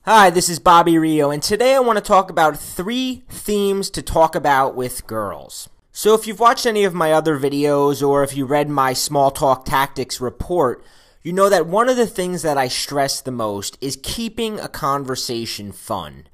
Hi, this is Bobby Rio, and today I want to talk about 3 themes to talk about with girls. So if you've watched any of my other videos, or if you read my Small Talk Tactics report, you know that one of the things that I stress the most is keeping a conversation fun.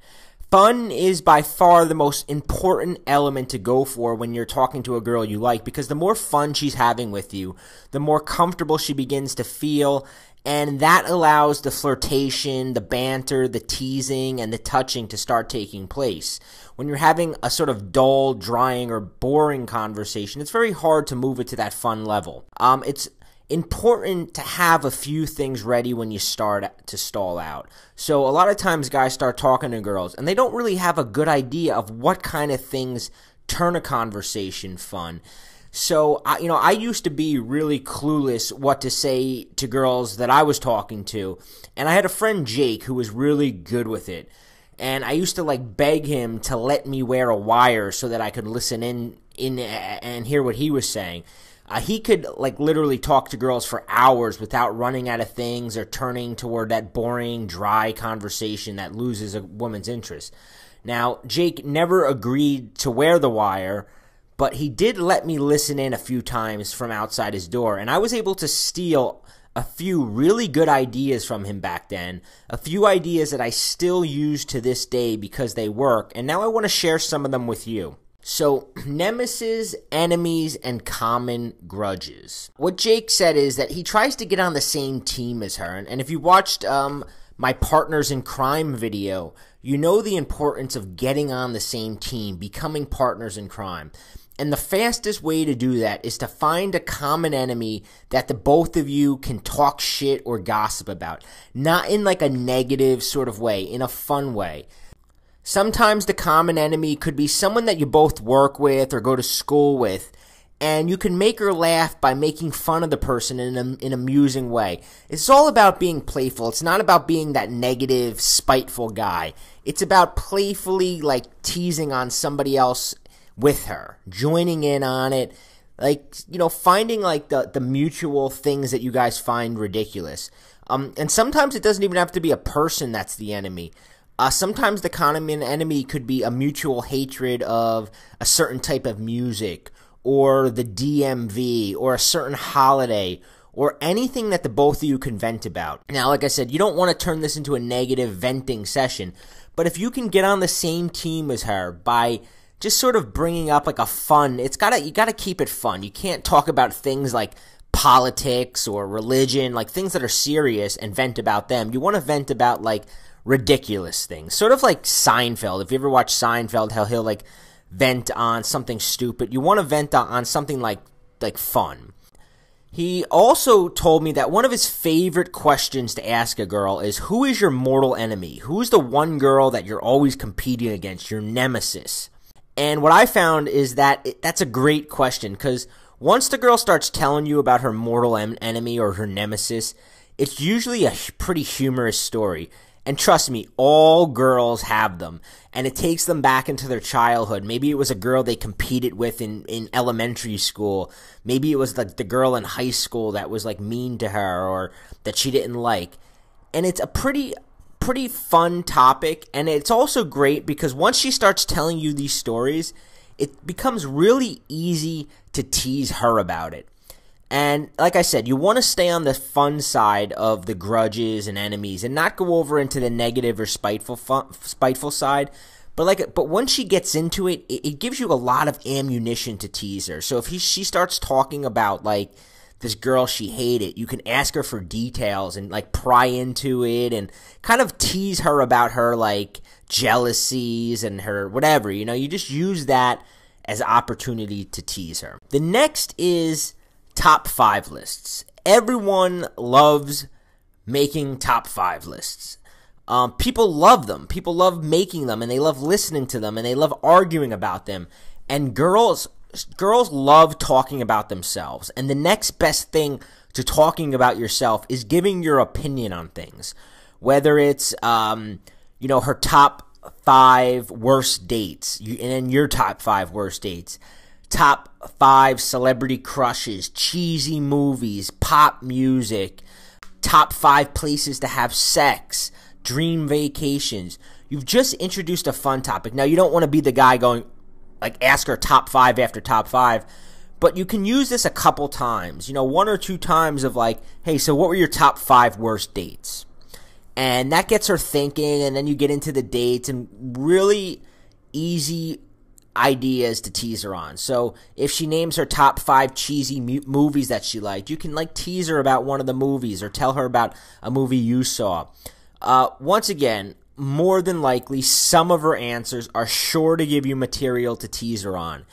Fun is by far the most important element to go for when you're talking to a girl you like, because the more fun she's having with you, the more comfortable she begins to feel, and that allows the flirtation, the banter, the teasing, and the touching to start taking place. When you're having a sort of dull, drying, or boring conversation, it's very hard to move it to that fun level. It's important to have a few things ready when you start to stall out. So a lot of times guys start talking to girls, and they don't really have a good idea of what kind of things turn a conversation fun. So, I used to be really clueless what to say to girls that I was talking to, and I had a friend, Jake, who was really good with it, and I used to, beg him to let me wear a wire so that I could listen in and hear what he was saying. He could, literally talk to girls for hours without running out of things or turning toward that boring, dry conversation that loses a woman's interest. Now, Jake never agreed to wear the wire, but he did let me listen in a few times from outside his door, and I was able to steal a few really good ideas from him back then, a few ideas that I still use to this day because they work, and now I want to share some of them with you. So, nemesis, enemies, and common grudges. What Jake said is that he tries to get on the same team as her, and if you watched my Partners in Crime video, you know the importance of getting on the same team, becoming partners in crime. And the fastest way to do that is to find a common enemy that the both of you can talk shit or gossip about. Not in a negative sort of way, in a fun way. Sometimes the common enemy could be someone that you both work with or go to school with, and you can make her laugh by making fun of the person in an amusing way. It's all about being playful. It's not about being that negative, spiteful guy. It's about playfully, teasing on somebody else with her, joining in on it, finding the mutual things that you guys find ridiculous. And sometimes it doesn't even have to be a person that's the enemy. Sometimes the common enemy could be a mutual hatred of a certain type of music, or the DMV, or a certain holiday, or anything that the both of you can vent about. Now, like I said, you don't want to turn this into a negative venting session, but if you can get on the same team as her by just sort of bringing up a fun, you gotta keep it fun. You can't talk about things like politics or religion, things that are serious, and vent about them. You want to vent about ridiculous things, sort of like Seinfeld. If you ever watch Seinfeld, how he'll vent on something stupid. You want to vent on something like fun. He also told me that one of his favorite questions to ask a girl is, who is your mortal enemy? Who's the one girl that you're always competing against, your nemesis? And what I found is that that's a great question, because once the girl starts telling you about her mortal enemy or her nemesis, it's usually a pretty humorous story. And trust me, all girls have them, and it takes them back into their childhood. Maybe it was a girl they competed with in elementary school. Maybe it was the girl in high school that was mean to her or that she didn't like. And it's a pretty fun topic, and it's also great because once she starts telling you these stories, it becomes really easy to tease her about it. And like I said, you want to stay on the fun side of the grudges and enemies and not go over into the negative or spiteful side. But once she gets into it, it gives you a lot of ammunition to tease her. So if she starts talking about this girl she hated, you can ask her for details and pry into it and kind of tease her about her jealousies and her whatever. You just use that as opportunity to tease her. The next is top 5 lists. Everyone loves making top 5 lists. People love them. People love making them, and they love listening to them, and they love arguing about them. And girls love talking about themselves. And the next best thing to talking about yourself is giving your opinion on things. Whether it's, her top 5 worst dates, and then your top 5 worst dates. Top 5 celebrity crushes, cheesy movies, pop music, top 5 places to have sex, dream vacations. You've just introduced a fun topic. Now, you don't want to be the guy going, like, ask her top 5 after top 5, but you can use this a couple times, 1 or 2 times of like, hey, so what were your top 5 worst dates? And that gets her thinking, and then you get into the dates and really easy ideas to tease her on. So if she names her top 5 cheesy movies that she liked, you can like tease her about one of the movies or tell her about a movie you saw. Once again, more than likely, some of her answers are sure to give you material to tease her on.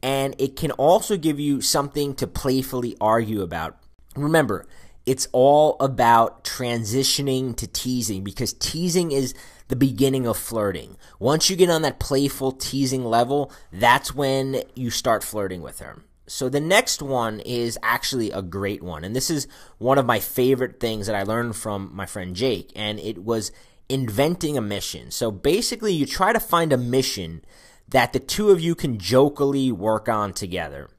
And it can also give you something to playfully argue about. Remember, it's all about transitioning to teasing, because teasing is the beginning of flirting. Once you get on that playful teasing level, that's when you start flirting with her. So the next one is actually a great one, and this is one of my favorite things that I learned from my friend Jake, and it was inventing a mission. So basically, you try to find a mission that the two of you can jokingly work on together.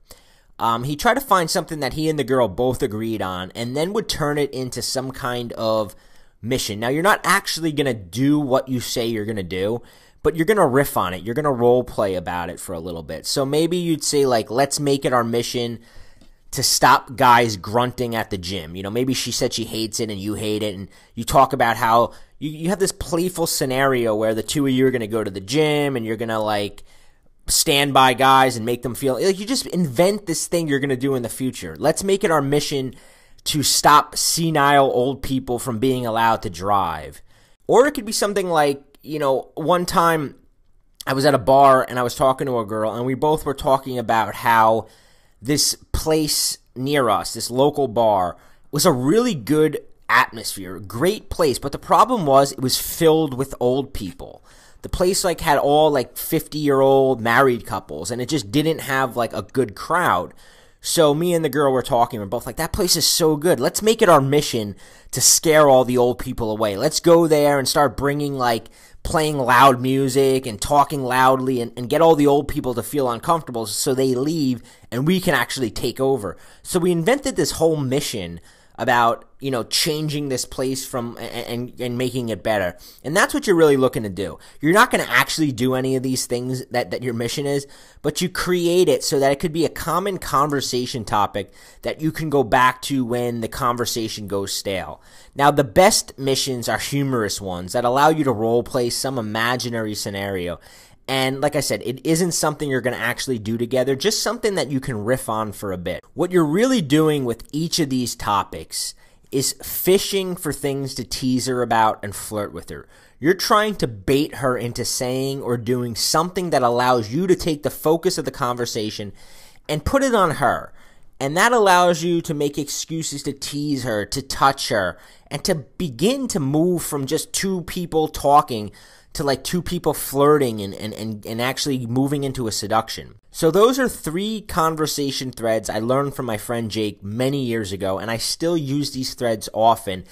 He tried to find something that he and the girl both agreed on, and then would turn it into some kind of mission. Now, you're not actually going to do what you say you're going to do, but you're going to riff on it. You're going to role play about it for a little bit. So maybe you'd say, like, let's make it our mission to stop guys grunting at the gym. Maybe she said she hates it and you hate it, and you talk about how you have this playful scenario where the two of you are going to go to the gym and you're going to, like, stand by guys and make them feel like you just invent this thing you're going to do in the future. Let's make it our mission to stop senile old people from being allowed to drive. Or it could be something like, one time I was at a bar and I was talking to a girl, and we both were talking about how this place near us, this local bar, was a really good atmosphere, great place, but the problem was it was filled with old people. The place like had all like 50-year-old married couples, and it just didn't have like a good crowd. So me and the girl were talking. We're both like, that place is so good. Let's make it our mission to scare all the old people away. Let's go there and start playing loud music and talking loudly and get all the old people to feel uncomfortable so they leave and we can actually take over. So we invented this whole mission about, changing this place from and making it better. And that's what you're really looking to do. You're not going to actually do any of these things that your mission is, but you create it so that it could be a common conversation topic that you can go back to when the conversation goes stale. Now, the best missions are humorous ones that allow you to role play some imaginary scenario. And like I said, it isn't something you're going to actually do together, just something that you can riff on for a bit. What you're really doing with each of these topics is fishing for things to tease her about and flirt with her. You're trying to bait her into saying or doing something that allows you to take the focus of the conversation and put it on her. And that allows you to make excuses to tease her, to touch her, and to begin to move from just two people talking to like two people flirting and actually moving into a seduction. So those are 3 conversation threads I learned from my friend Jake many years ago, and I still use these threads often,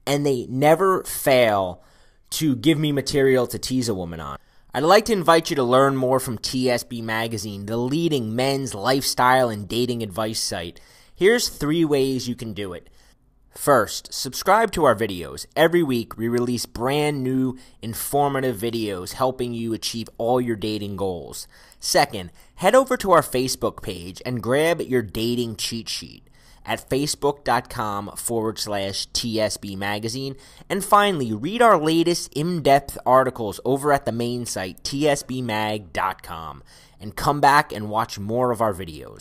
and they never fail to give me material to tease a woman on. I'd like to invite you to learn more from TSB Magazine, the leading men's lifestyle and dating advice site. Here's 3 ways you can do it. First, subscribe to our videos. Every week, we release brand new, informative videos helping you achieve all your dating goals. Second, head over to our Facebook page and grab your dating cheat sheet at facebook.com/TSB Magazine. And finally, read our latest in-depth articles over at the main site, tsbmag.com, and come back and watch more of our videos.